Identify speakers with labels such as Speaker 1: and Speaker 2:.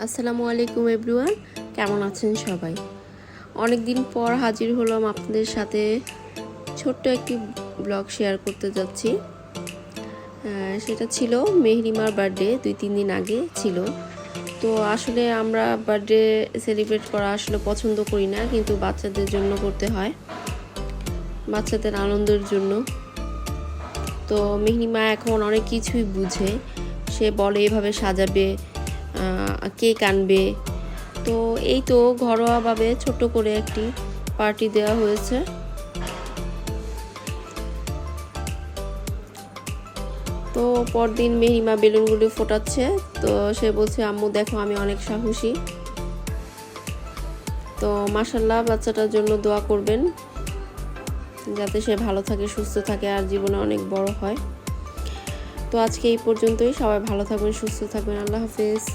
Speaker 1: আসসালামু আলাইকুম এভরিওয়ান, কেমন আছেন সবাই? অনেক দিন পর হাজির হলাম আপনাদের সাথে ছোট্ট একটি ব্লগ শেয়ার করতে যাচ্ছি। সেটা ছিল মেহরিমার বার্থডে, 2-3 দিন আগে ছিল। তো আসলে আমরা বার্থডে সেলিব্রেট করা আসলে পছন্দ করি না, কিন্তু বাচ্চাদের জন্য করতে হয়, বাচ্চাদের আনন্দের জন্য। তো মেহরিমা এখন অনেক কিছুই বুঝে, সে বলে এভাবে সাজাবে, কেক আনবে। তো এই তো ঘরোয়াভাবে ছোট করে একটি পার্টি দেওয়া হয়েছে। তো পরদিন মেহরিমা বেলুনগুলো ফোটাচ্ছে। তো সে বলছে, আম্মু দেখো আমি অনেক সাহসী। তো মাশাআল্লাহ, বাচ্চাটার জন্য দোয়া করবেন যাতে সে ভালো থাকে, সুস্থ থাকে আর জীবনে অনেক বড় হয়। তো আজকে এই পর্যন্তই। সবাই ভালো থাকবেন, সুস্থ থাকবেন। আল্লাহ হাফেজ।